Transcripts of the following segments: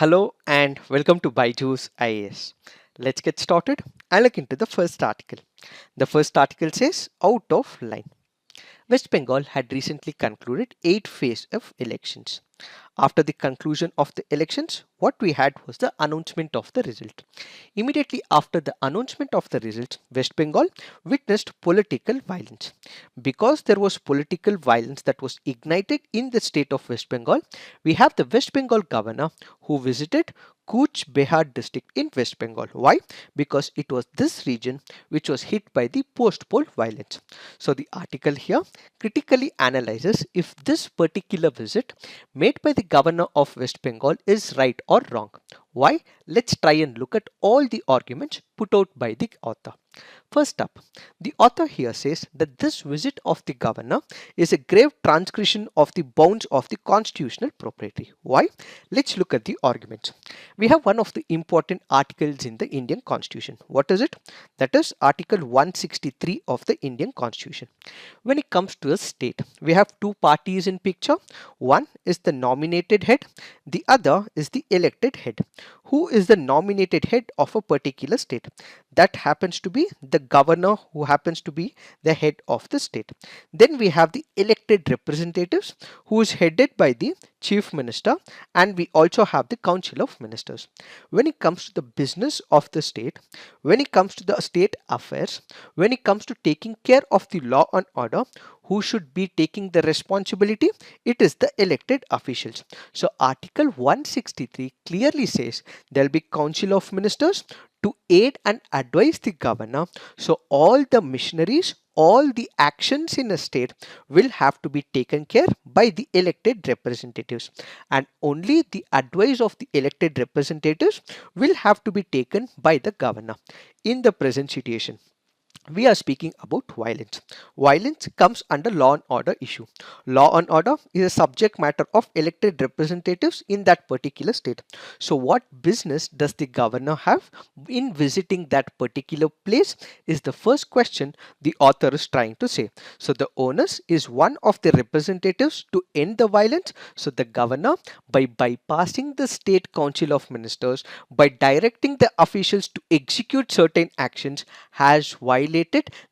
Hello and welcome to Byju's IAS. Let's get started and look into the first article. The first article says out of line. West Bengal had recently concluded 8 phases of elections. After the conclusion of the elections, what we had was the announcement of the result. Immediately after the announcement of the results, West Bengal witnessed political violence. Because there was political violence that was ignited in the state of West Bengal, we have the West Bengal governor who visited Cooch Behar district in West Bengal. Why? Because it was this region which was hit by the post-poll violence. So the article here critically analyzes if this particular visit made by the governor of West Bengal is right or wrong. Why? Let's try and look at all the arguments put out by the author. First up, the author here says that this visit of the governor is a grave transgression of the bounds of the constitutional propriety. Why? Let's look at the arguments. We have one of the important articles in the Indian Constitution. What is it? That is Article 163 of the Indian Constitution. When it comes to a state, we have two parties in picture. One is the nominated head, the other is the elected head. Who is the nominated head of a particular state? That happens to be the governor, who happens to be the head of the state. Then we have the elected representatives, who is headed by the chief minister, and we also have the council of ministers. When it comes to the business of the state, when it comes to the state affairs, when it comes to taking care of the law and order, who should be taking the responsibility? It is the elected officials. So Article 163 clearly says there will be council of ministers to aid and advise the governor. So all the missionaries, all the actions in a state will have to be taken care by the elected representatives, and only the advice of the elected representatives will have to be taken by the governor. In the present situation, we are speaking about violence. Violence comes under law and order issue. Law and order is a subject matter of elected representatives in that particular state. So what business does the governor have in visiting that particular place is the first question the author is trying to say. So the onus is one of the representatives to end the violence. So the governor, by bypassing the state council of ministers, by directing the officials to execute certain actions, has violated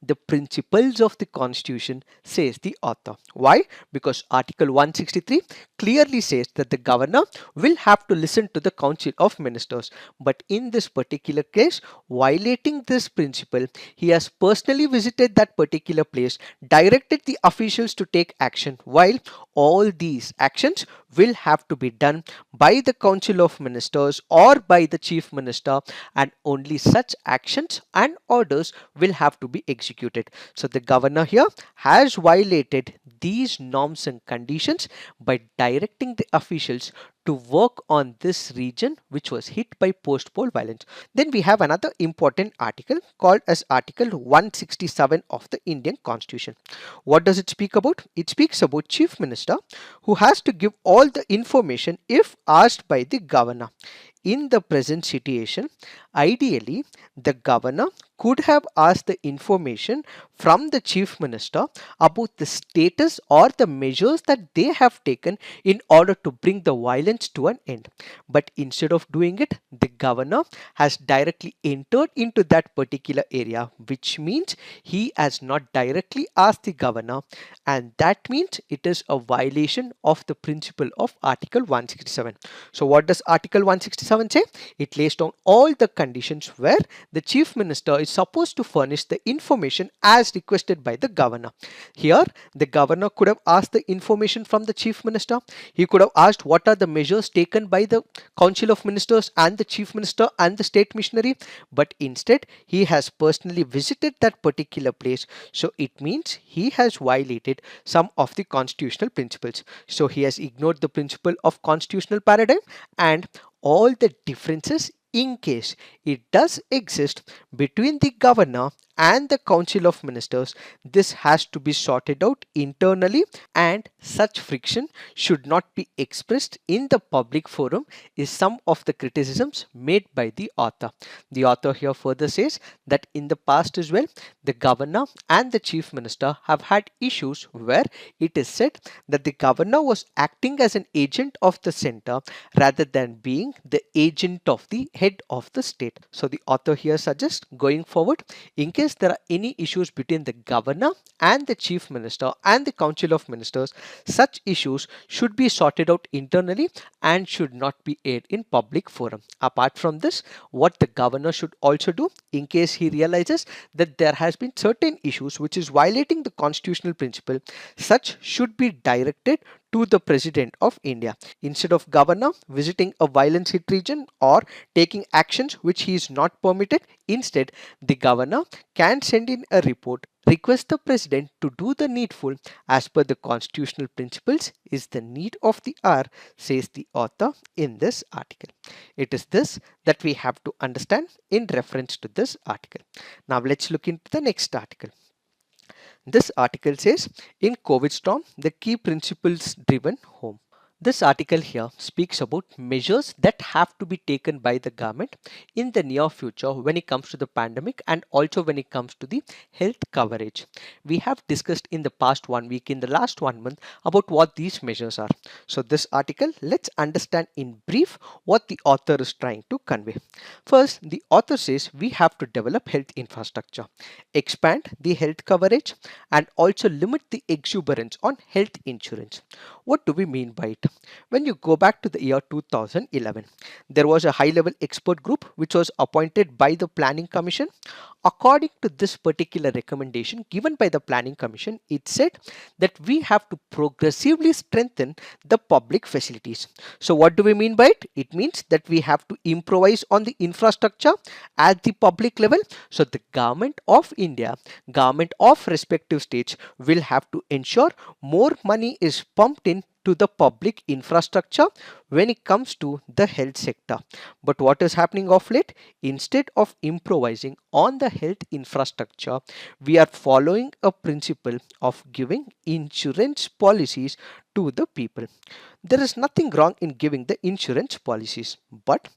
the principles of the constitution, says the author. Why? Because Article 163 clearly says that the governor will have to listen to the council of ministers. But in this particular case, violating this principle, he has personally visited that particular place, directed the officials to take action, while all these actions will have to be done by the council of ministers or by the chief minister, and only such actions and orders will have to be executed. So the governor here has violated these norms and conditions by directing the officials to work on this region which was hit by post-poll violence. Then we have another important article called as Article 167 of the Indian Constitution. What does it speak about? It speaks about chief minister who has to give all the information if asked by the governor. In the present situation, ideally, the governor could have asked the information from the chief minister about the status or the measures that they have taken in order to bring the violence to an end. But instead of doing it, the governor has directly entered into that particular area, which means he has not directly asked the governor, and that means it is a violation of the principle of Article 167. So what does Article 167 say? It lays down all the conditions where the chief minister is supposed to furnish the information as requested by the governor. Here, the governor could have asked the information from the chief minister. He could have asked what are the measures taken by the council of ministers and the chief minister and the state missionary, but instead he has personally visited that particular place. So it means he has violated some of the constitutional principles. So he has ignored the principle of constitutional paradigm, and all the differences in case it does exist between the governor and the Council of Ministers, this has to be sorted out internally, and such friction should not be expressed in the public forum, is some of the criticisms made by the author. The author here further says that in the past as well, the governor and the chief minister have had issues where it is said that the governor was acting as an agent of the center rather than being the agent of the head of the state. So the author here suggests going forward, in case there are any issues between the governor and the chief minister and the council of ministers, such issues should be sorted out internally and should not be aired in public forum. Apart from this, what the governor should also do, in case he realizes that there has been certain issues which is violating the constitutional principle, such should be directed to the President of India. Instead of governor visiting a violence hit region or taking actions which he is not permitted, instead the governor can send in a report, request the president to do the needful as per the constitutional principles is the need of the hour, says the author in this article. It is this that we have to understand in reference to this article. Now let's look into the next article. This article says, in COVID storm, the key principles driven home. This article here speaks about measures that have to be taken by the government in the near future when it comes to the pandemic and also when it comes to the health coverage. We have discussed in the past 1 week, in the last 1 month, about what these measures are. So this article, let's understand in brief what the author is trying to convey. First, the author says we have to develop health infrastructure, expand the health coverage, and also limit the exuberance on health insurance. What do we mean by it? When you go back to the year 2011, there was a high-level expert group which was appointed by the Planning Commission. According to this particular recommendation given by the Planning Commission, it said that we have to progressively strengthen the public facilities. So what do we mean by it? It means that we have to improvise on the infrastructure at the public level. So the government of India, government of respective states will have to ensure more money is pumped in to the public infrastructure when it comes to the health sector. But what is happening of late? Instead of improvising on the health infrastructure, we are following a principle of giving insurance policies to the people. There is nothing wrong in giving the insurance policies, but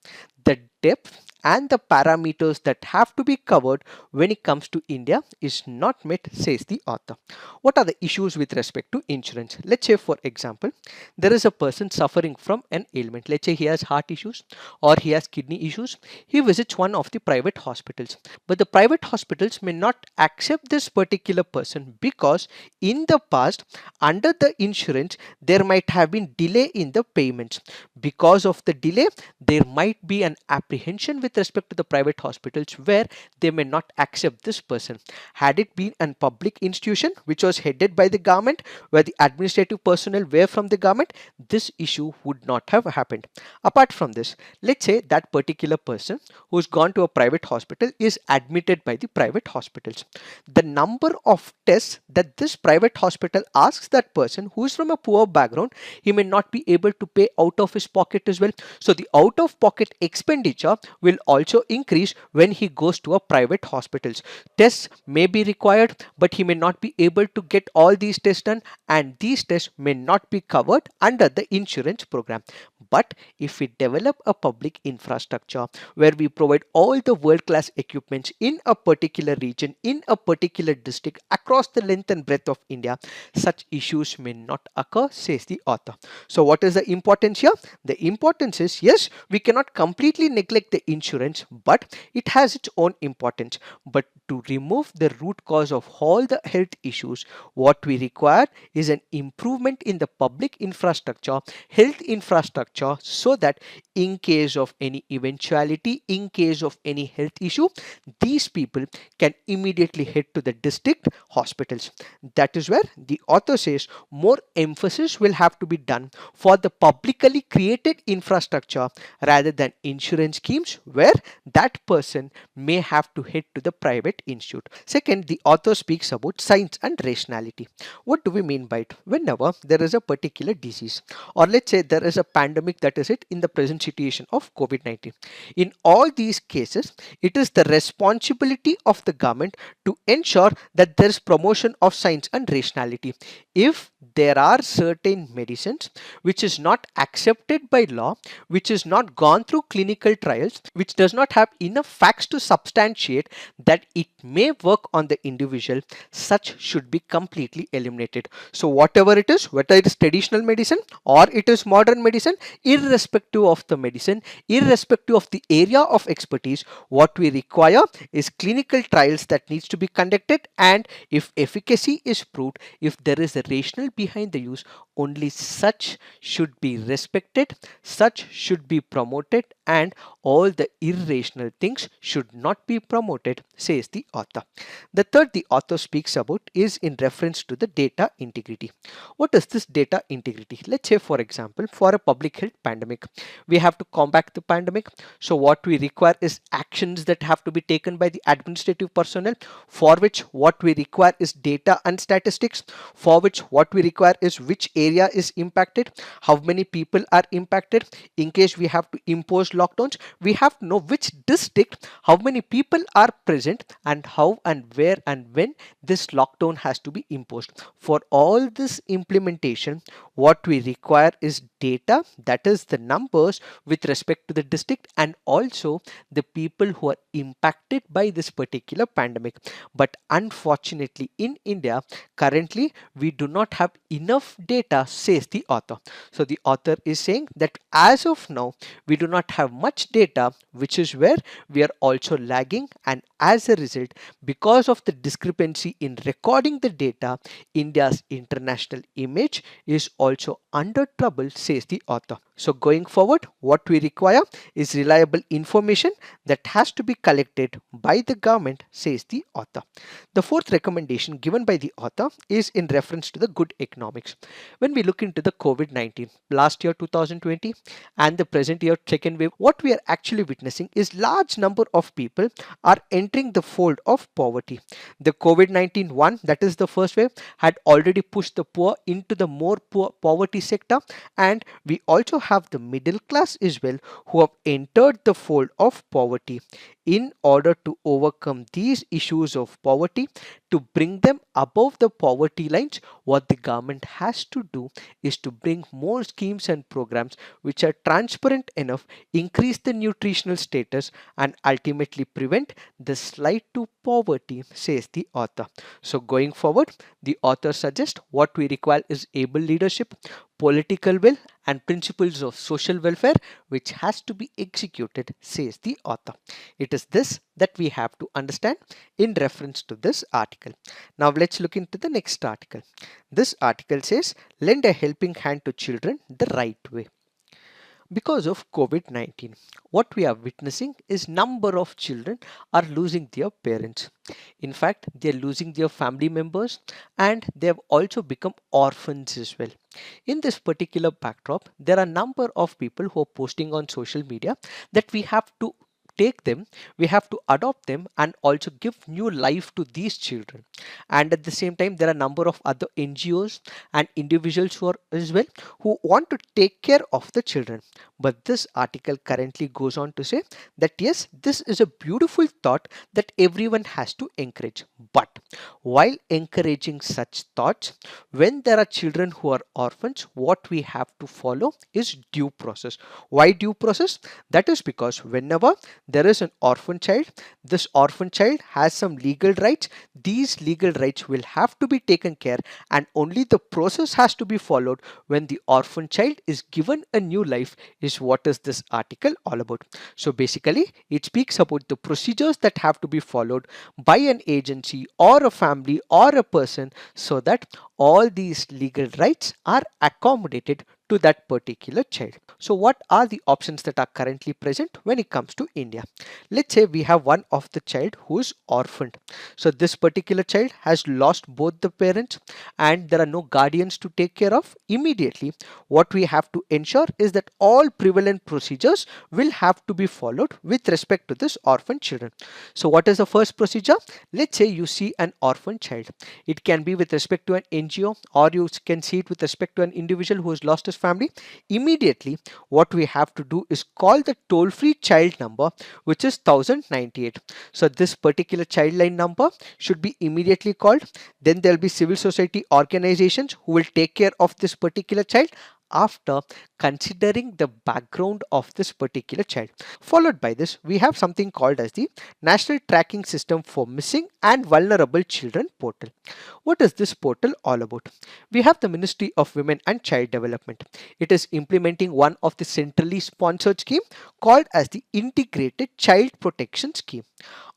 the depth and the parameters that have to be covered when it comes to India is not met, says the author. What are the issues with respect to insurance? Let's say, for example, there is a person suffering from an ailment. Let's say he has heart issues or he has kidney issues. He visits one of the private hospitals, but the private hospitals may not accept this particular person because in the past, under the insurance, there might have been delay in the payments. Because of the delay, there might be an apprehension with respect to the private hospitals where they may not accept this person. Had it been a public institution which was headed by the government, where the administrative personnel were from the government, this issue would not have happened. Apart from this, let's say that particular person who's gone to a private hospital is admitted by the private hospitals. The number of tests that this private hospital asks that person who is from a poor background, he may not be able to pay out of his pocket as well. So the out of pocket expenditure will also increase when he goes to a private hospitals. Tests may be required, but he may not be able to get all these tests done, and these tests may not be covered under the insurance program. But if we develop a public infrastructure where we provide all the world-class equipments in a particular region, in a particular district, across the length and breadth of India, such issues may not occur, says the author. So what is the importance here? The importance is, yes, we cannot completely neglect the insurance, but it has its own importance. But to remove the root cause of all the health issues, what we require is an improvement in the public infrastructure, health infrastructure, so that in case of any eventuality, in case of any health issue, these people can immediately head to the district hospitals. That is where the author says more emphasis will have to be done for the publicly created infrastructure rather than insurance schemes where that person may have to head to the private institute. Second, the author speaks about science and rationality. What do we mean by it? Whenever there is a particular disease, or let's say there is a pandemic that is it in the present situation of COVID-19, in all these cases, it is the responsibility of the government to ensure that there is promotion of science and rationality. If there are certain medicines which is not accepted by law, which is not gone through clinical trials, which does not have enough facts to substantiate that it may work on the individual, such should be completely eliminated. So whatever it is, whether it is traditional medicine or it is modern medicine, irrespective of the medicine, irrespective of the area of expertise, what we require is clinical trials that needs to be conducted, and if efficacy is proved, if there is a rationale behind the use, only such should be respected, such should be promoted, and all the irrational things should not be promoted, says the author. The third the author speaks about is in reference to the data integrity. What is this data integrity? Let's say, for example, for a public health pandemic, we have to combat the pandemic. So what we require is actions that have to be taken by the administrative personnel, for which what we require is data and statistics, for which what we require is which area is impacted, how many people are impacted. In case we have to impose lockdowns, we have to know which district, how many people are present, and how and where and when this lockdown has to be imposed. For all this implementation, what we require is data, that is the numbers with respect to the district and also the people who are impacted by this particular pandemic. But unfortunately in India currently we do not have enough data, says the author. So the author is saying that as of now we do not have much data, which is where we are also lagging, and as a result, because of the discrepancy in recording the data, India's international image is also under trouble, says the author. So going forward, what we require is reliable information that has to be collected by the government, says the author. The fourth recommendation given by the author is in reference to the good economics. When we look into the COVID-19, last year 2020 and the present year second wave, what we are actually witnessing is large number of people are entering the fold of poverty. The COVID-19 one, that is the first wave, had already pushed the poor into the more poor poverty sector, and we also have the middle class as well who have entered the fold of poverty. In order to overcome these issues of poverty, to bring them above the poverty lines, what the government has to do is to bring more schemes and programs which are transparent enough, increase the nutritional status, and ultimately prevent the slide to poverty, says the author. So going forward, the author suggests what we require is able leadership, political will, and principles of social welfare which has to be executed, says the author. It is this that we have to understand in reference to this article. Now let's look into the next article. This article says, lend a helping hand to children the right way. Because of COVID-19, what we are witnessing is number of children are losing their parents. In fact, they are losing their family members, and they have also become orphans as well. In this particular backdrop, there are number of people who are posting on social media that we have to take them, we have to adopt them and also give new life to these children. And at the same time, there are a number of other NGOs and individuals who are as well who want to take care of the children. But this article currently goes on to say that yes, this is a beautiful thought that everyone has to encourage. But while encouraging such thoughts, when there are children who are orphans, what we have to follow is due process. Why due process? That is because whenever there is an orphan child, this orphan child has some legal rights. These legal rights will have to be taken care, and only the process has to be followed when the orphan child is given a new life, is what is this article all about. So basically it speaks about the procedures that have to be followed by an agency or a family or a person so that all these legal rights are accommodated to to that particular child. So what are the options that are currently present when it comes to India? Let's say we have one of the child who is orphaned. So this particular child has lost both the parents and there are no guardians to take care of. Immediately what we have to ensure is that all prevalent procedures will have to be followed with respect to this orphan children. So what is the first procedure? Let's say you see an orphan child. It can be with respect to an NGO or you can see it with respect to an individual who has lost his family. Immediately what we have to do is call the toll-free child number, which is 1098. So this particular child line number should be immediately called. Then there will be civil society organizations who will take care of this particular child after considering the background of this particular child. Followed by this, we have something called as the National Tracking System for Missing and Vulnerable Children portal. What is this portal all about? We have the Ministry of Women and Child Development. It is implementing one of the centrally sponsored scheme called as the Integrated Child Protection Scheme.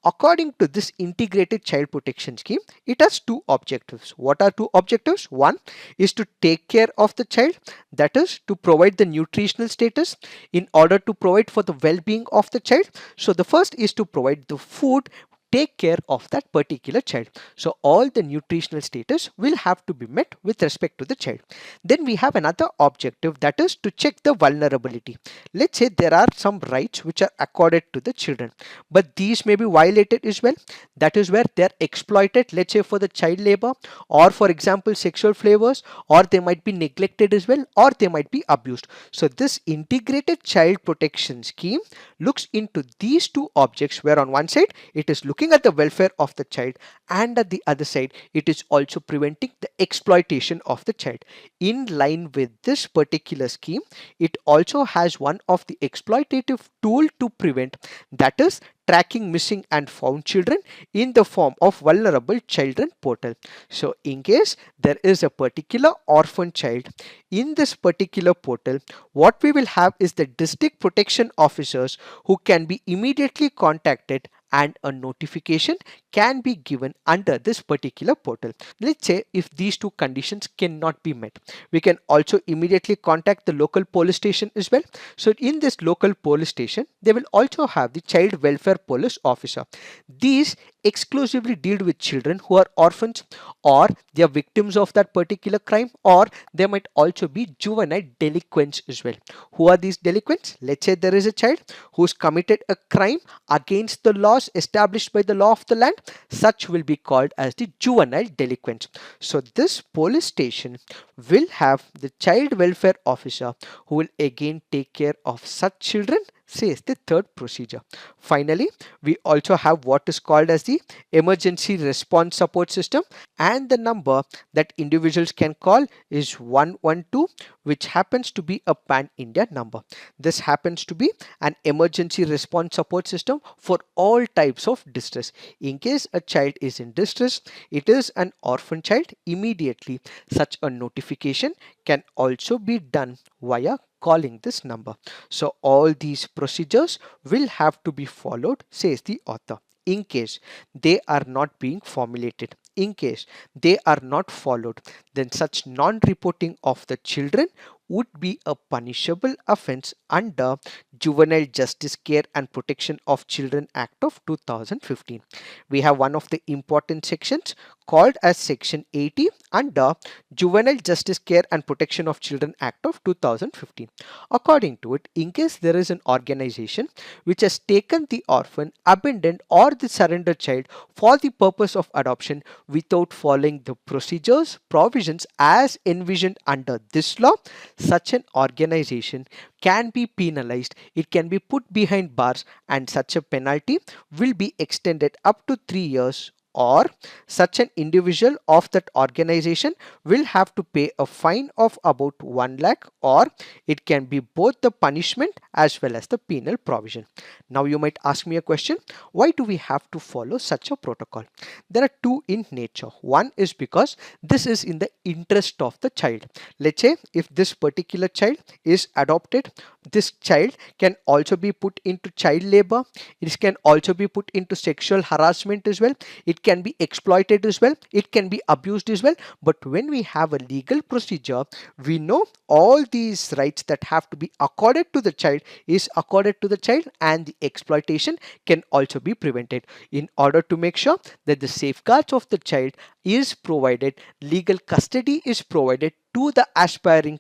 According to this integrated child protection scheme, it has two objectives. What are two objectives? One is to take care of the child, that is to provide the nutritional status in order to provide for the well-being of the child. So the first is to provide the food, take care of that particular child. So all the nutritional status will have to be met with respect to the child. Then we have another objective, that is to check the vulnerability. Let's say there are some rights which are accorded to the children, but these may be violated as well. That is where they are exploited, let's say for the child labor or for example sexual flavors, or they might be neglected as well, or they might be abused. So this integrated child protection scheme looks into these two objects, where on one side it is looking at the welfare of the child and at the other side it is also preventing the exploitation of the child. In line with this particular scheme, it also has one of the exploitative tool to prevent, that is tracking missing and found children in the form of vulnerable children portal. So in case there is a particular orphan child in this particular portal, what we will have is the district protection officers who can be immediately contacted and a notification can be given under this particular portal. Let's say if these two conditions cannot be met, we can also immediately contact the local police station as well. So in this local police station, they will also have the child welfare police officer. These exclusively deal with children who are orphans or they are victims of that particular crime, or they might also be juvenile delinquents as well. Who are these delinquents? Let's say there is a child who's committed a crime against the laws established by the law of the land. Such will be called as the juvenile delinquents. So this police station will have the child welfare officer who will again take care of such children, says the third procedure. Finally, we also have what is called as the emergency response support system, and the number that individuals can call is 112, which happens to be a pan-India number. This happens to be an emergency response support system for all types of distress. In case a child is in distress, it is an orphan child, immediately such a notification can also be done via calling this number. So all these procedures will have to be followed, says the author. In case they are not being formulated, in case they are not followed, then such non-reporting of the children would be a punishable offense under Juvenile Justice Care and Protection of Children Act of 2015. We have one of the important sections called as section 80 under Juvenile Justice Care and Protection of Children Act of 2015. According to it, in case there is an organization which has taken the orphan, abandoned or the surrendered child for the purpose of adoption without following the procedures, provisions as envisioned under this law, such an organization can be penalized. It can be put behind bars, and such a penalty will be extended up to 3 years, or such an individual of that organization will have to pay a fine of about 1 lakh, or it can be both the punishment as well as the penal provision. Now you might ask me a question, why do we have to follow such a protocol? There are two in nature. One is because this is in the interest of the child. Let's say if this particular child is adopted, this child can also be put into child labor. It can also be put into sexual harassment as well. It can be exploited as well, it can be abused as well. But when we have a legal procedure, we know all these rights that have to be accorded to the child is accorded to the child, and the exploitation can also be prevented. In order to make sure that the safeguards of the child is provided, legal custody is provided to the aspiring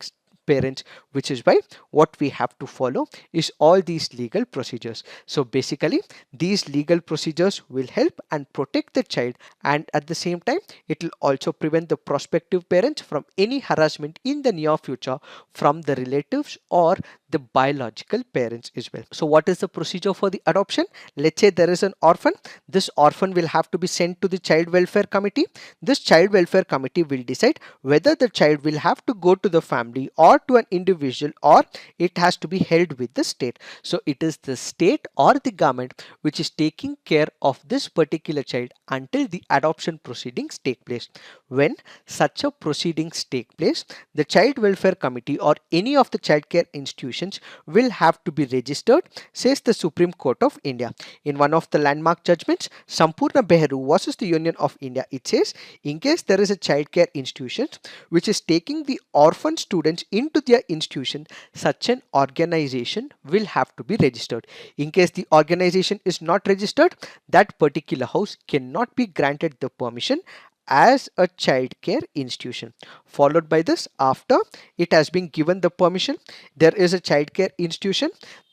parents, which is why what we have to follow is all these legal procedures. So basically these legal procedures will help and protect the child, and at the same time it will also prevent the prospective parents from any harassment in the near future from the relatives or the biological parents as well. So what is the procedure for the adoption? Let's say there is an orphan. This orphan will have to be sent to the child welfare committee. This child welfare committee will decide whether the child will have to go to the family or to an individual, or it has to be held with the state. So it is the state or the government which is taking care of this particular child until the adoption proceedings take place. When such a proceedings take place, the child welfare committee or any of the child care institutions will have to be registered, says the Supreme Court of India. In one of the landmark judgments, Sampurna Behru versus the Union of India, it says in case there is a child care institution which is taking the orphan students into their institution, such an organization will have to be registered. In case the organization is not registered, that particular house cannot be granted the permission as a child care institution. Followed by this, after it has been given the permission, there is a child care institution,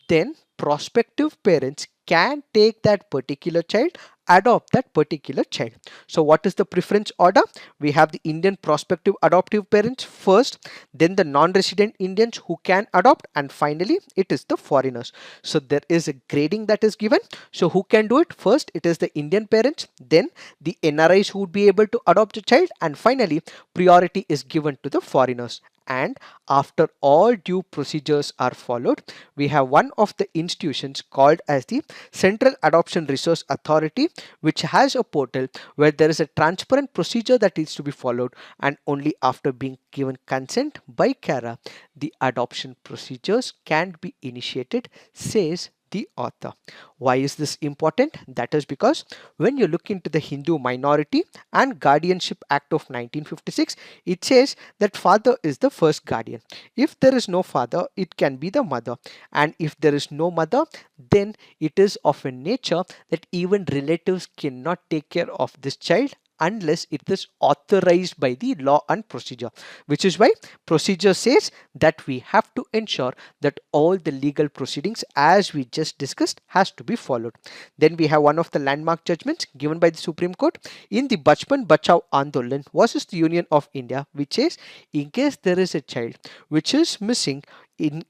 then prospective parents can take that particular child, adopt that particular child. So what is the preference order? We have the Indian prospective adoptive parents first, then the non-resident Indians who can adopt, and finally it is the foreigners. So there is a grading that is given. So who can do it? First it is the Indian parents, then the NRIs who would be able to adopt a child, and finally priority is given to the foreigners. And after all due procedures are followed, we have one of the institutions called as the Central Adoption Resource Authority, which has a portal where there is a transparent procedure that needs to be followed, and only after being given consent by CARA, the adoption procedures can be initiated, says the author. Why is this important? That is because when you look into the Hindu Minority and Guardianship Act of 1956, it says that father is the first guardian. If there is no father, it can be the mother, and if there is no mother, then it is of a nature that even relatives cannot take care of this child unless it is authorized by the law and procedure, which is why procedure says that we have to ensure that all the legal proceedings as we just discussed has to be followed. Then we have one of the landmark judgments given by the Supreme Court in the Bachpan Bachao Andolan versus the Union of India, which says in case there is a child which is missing,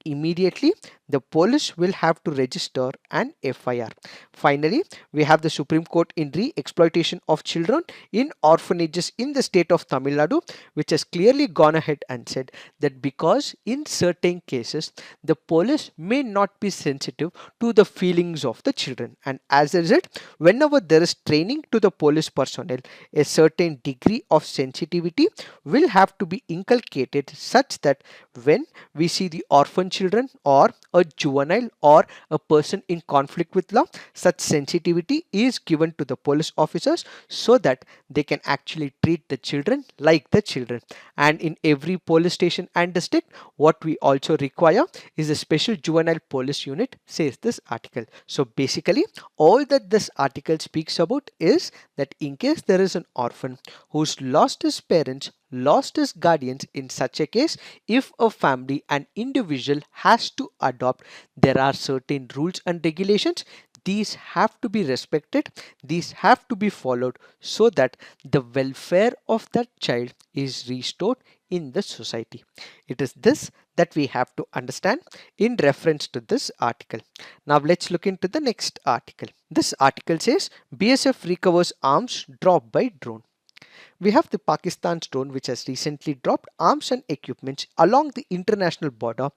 immediately the police will have to register an FIR. Finally, we have the Supreme Court in re-exploitation of children in orphanages in the state of Tamil Nadu, which has clearly gone ahead and said that because in certain cases the police may not be sensitive to the feelings of the children, and as a result, whenever there is training to the police personnel, a certain degree of sensitivity will have to be inculcated such that when we see the orphan children or a juvenile or a person in conflict with law, such sensitivity is given to the police officers so that they can actually treat the children like the children. And in every police station and district, what we also require is a special juvenile police unit, says this article. So basically all that this article speaks about is that in case there is an orphan who's lost his parents, lost his guardians, in such a case, if a family, an individual has to adopt, there are certain rules and regulations. These have to be respected, these have to be followed so that the welfare of that child is restored in the society. It is this that we have to understand in reference to this article. Now let's look into the next article. This article says BSF recovers arms dropped by drone. We have the Pakistan's drone which has recently dropped arms and equipments along the international border,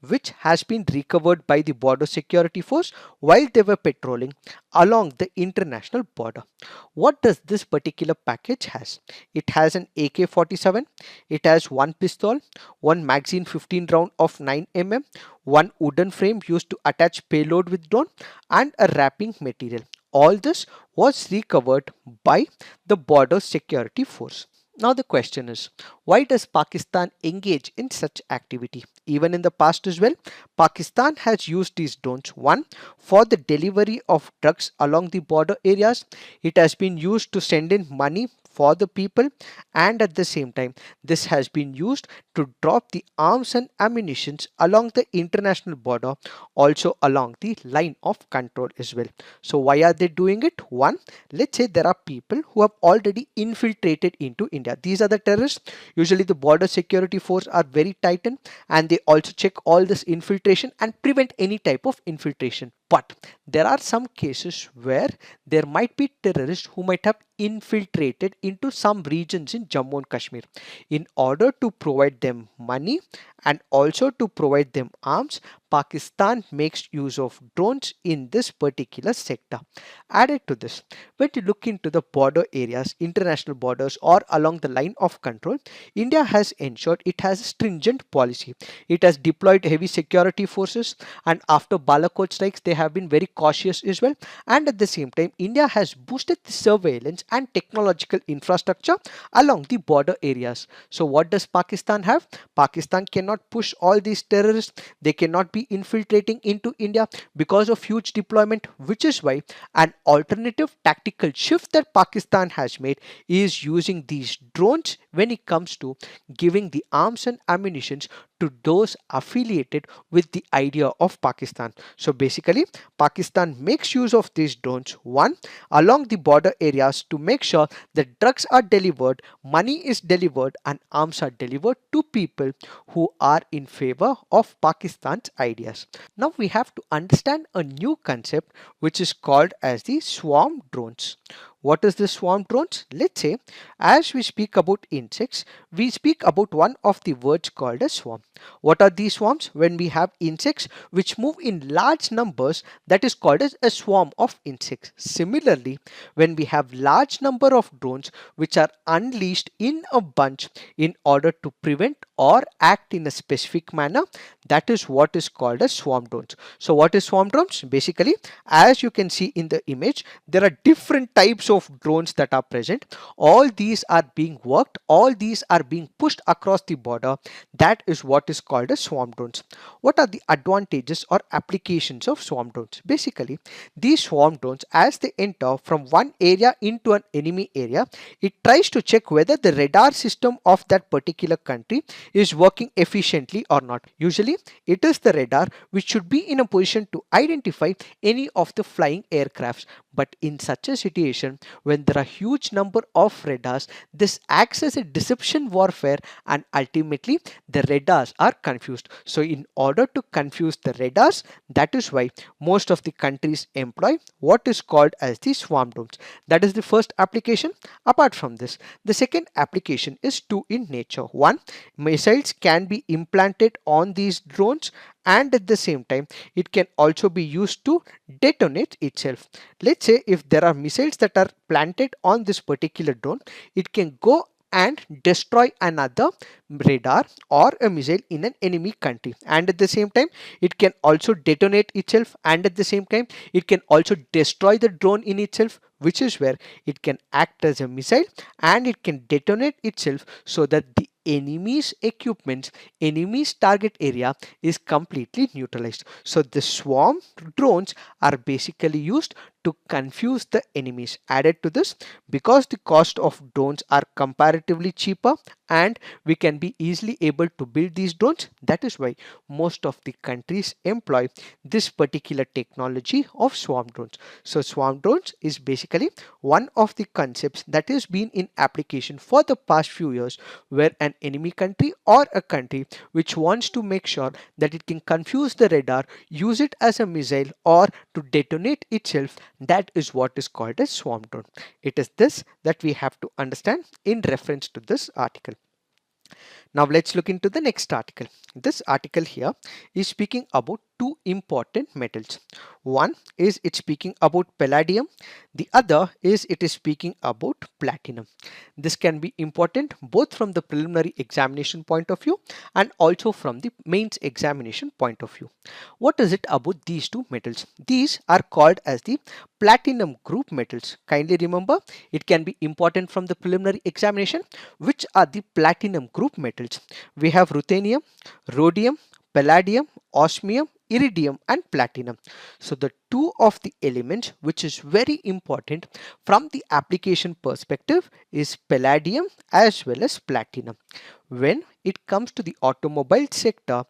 which has been recovered by the border security force while they were patrolling along the international border. What does this particular package has? It has an AK-47, it has one pistol, one magazine 15 round of 9mm, one wooden frame used to attach payload with drone, and a wrapping material. all this was recovered by the border security force. Now the question is, why does Pakistan engage in such activity? Even in the past as well, Pakistan has used these drones. One, for the delivery of drugs along the border areas. It has been used to send in money for the people, and at the same time this has been used to drop the arms and ammunitions along the international border, also along the line of control as well. So why are they doing it? One, let's say there are people who have already infiltrated into India. These are the terrorists. Usually the border security force are very tightened, and they also check all this infiltration and prevent any type of infiltration. But there are some cases where there might be terrorists who might have infiltrated into some regions in Jammu and Kashmir. In order to provide them money and also to provide them arms, Pakistan makes use of drones in this particular sector. Added to this, when you look into the border areas, international borders, or along the line of control, India has ensured it has a stringent policy. It has deployed heavy security forces, and after Balakot strikes, they have been very cautious as well. And at the same time, India has boosted the surveillance and technological infrastructure along the border areas. So, what does Pakistan have? Pakistan cannot push all these terrorists, they cannot be infiltrating into India because of huge deployment, which is why an alternative tactical shift that Pakistan has made is using these drones when it comes to giving the arms and ammunitions to those affiliated with the idea of Pakistan. So basically, Pakistan makes use of these drones, one, along the border areas to make sure that drugs are delivered, money is delivered, and arms are delivered to people who are in favor of Pakistan's ideas. Now we have to understand a new concept which is called as the swarm drones. What is the swarm drones? Let's say, as we speak about insects, we speak about one of the words called a swarm. What are these swarms? When we have insects which move in large numbers, that is called as a swarm of insects. Similarly, when we have large number of drones which are unleashed in a bunch in order to prevent or act in a specific manner, that is what is called as swarm drones. So what is swarm drones? Basically, as you can see in the image, there are different types of drones that are present. All these are being worked, all these are being pushed across the border. That is what is called as swarm drones. What are the advantages or applications of swarm drones? Basically, these swarm drones, as they enter from one area into an enemy area, it tries to check whether the radar system of that particular country is working efficiently or not. Usually it is the radar which should be in a position to identify any of the flying aircrafts. But in such a situation, when there are huge number of radars, this acts as a deception warfare, and ultimately the radars are confused. So in order to confuse the radars, that is why most of the countries employ what is called as the swarm drones. That is the first application. Apart from this, the second application is two in nature. One, missiles can be implanted on these drones, and at the same time it can also be used to detonate itself. Let's say if there are missiles that are planted on this particular drone, it can go and destroy another radar or a missile in an enemy country, and at the same time it can also detonate itself, and at the same time it can also destroy the drone in itself, which is where it can act as a missile and it can detonate itself, so that the enemy's equipments, enemy's target area is completely neutralized. So the swarm drones are basically used to confuse the enemies. Added to this, because the cost of drones are comparatively cheaper and we can be easily able to build these drones, that is why most of the countries employ this particular technology of swarm drones. So swarm drones is basically one of the concepts that has been in application for the past few years, where an enemy country or a country which wants to make sure that it can confuse the radar, use it as a missile, or to detonate itself, that is what is called a swarm drone. It is this that we have to understand in reference to this article. Now let's look into the next article. This article here is speaking about two important metals. One is it's speaking about palladium. The other is it is speaking about platinum. This can be important both from the preliminary examination point of view and also from the mains examination point of view. What is it about these two metals? These are called as the platinum group metals. Kindly remember, it can be important from the preliminary examination. Which are the platinum group metals? We have ruthenium, rhodium, palladium, osmium, iridium and platinum. So the two of the elements which is very important from the application perspective is palladium as well as platinum. When it comes to the automobile sector,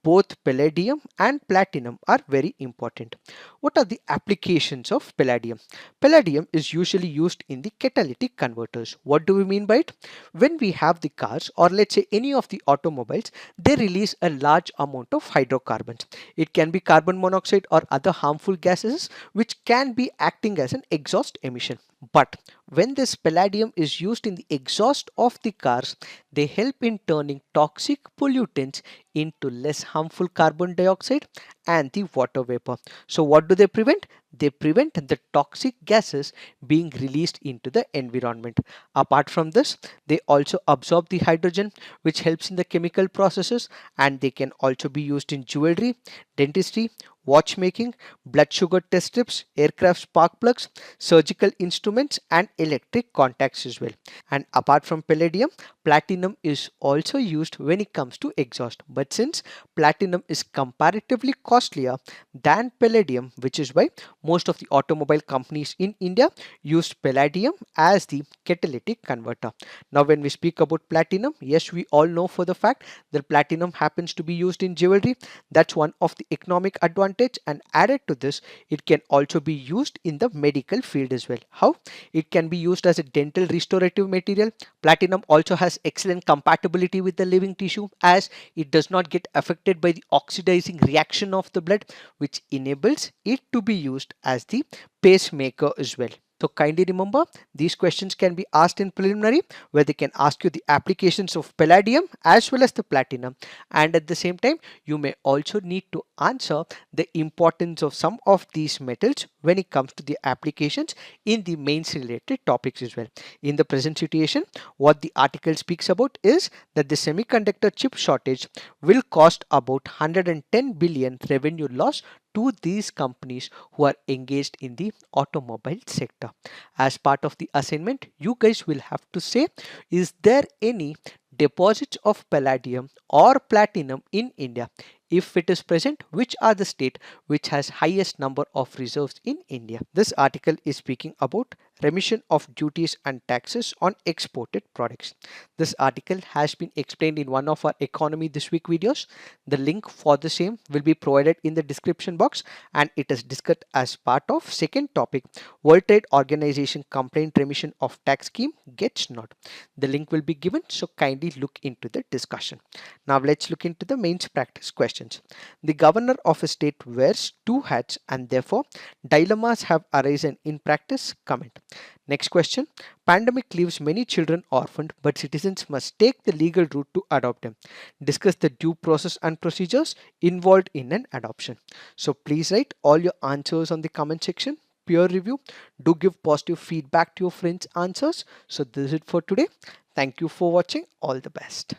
both palladium and platinum are very important. What are the applications of palladium? Palladium is usually used in the catalytic converters. What do we mean by it? When we have the cars, or let's say any of the automobiles, they release a large amount of hydrocarbons. It can be carbon monoxide or other harmful gases which can be acting as an exhaust emission. But when this palladium is used in the exhaust of the cars, they help in turning toxic pollutants into less harmful carbon dioxide and the water vapor. So what do they prevent? They prevent the toxic gases being released into the environment. Apart from this, they also absorb the hydrogen, which helps in the chemical processes, and they can also be used in jewelry, dentistry, watchmaking, blood sugar test strips, aircraft spark plugs, surgical instruments and electric contacts as well. And apart from palladium, platinum is also used when it comes to exhaust. But since platinum is comparatively costlier than palladium, which is why most of the automobile companies in India use palladium as the catalytic converter. Now when we speak about platinum, yes, we all know for the fact that platinum happens to be used in jewelry. That's one of the economic advantage, and added to this, it can also be used in the medical field as well. How? It can be used as a dental restorative material. Platinum also has excellent compatibility with the living tissue as it does not get affected by the oxidizing reaction of the blood, which enables it to be used as the pacemaker as well. So kindly remember, these questions can be asked in preliminary, where they can ask you the applications of palladium as well as the platinum, and at the same time you may also need to answer the importance of some of these metals when it comes to the applications in the mains related topics as well. In the present situation, what the article speaks about is that the semiconductor chip shortage will cost about 110 billion revenue loss to these companies who are engaged in the automobile sector. As part of the assignment, you guys will have to say, is there any deposits of palladium or platinum in India? If it is present, which are the state which has highest number of reserves in India? This article is speaking about remission of duties and taxes on exported products. This article has been explained in one of our Economy This Week videos. The link for the same will be provided in the description box, and it is discussed as part of second topic, World Trade Organization complaint remission of tax scheme gets not. The link will be given, so kindly look into the discussion. Now let's look into the mains practice questions. The governor of a state wears two hats and therefore dilemmas have arisen in practice. Comment. Next question. Pandemic leaves many children orphaned, but citizens must take the legal route to adopt them. Discuss the due process and procedures involved in an adoption. So please write all your answers on the comment section. Peer review. Do give positive feedback to your friends' answers. So this is it for today. Thank you for watching. All the best.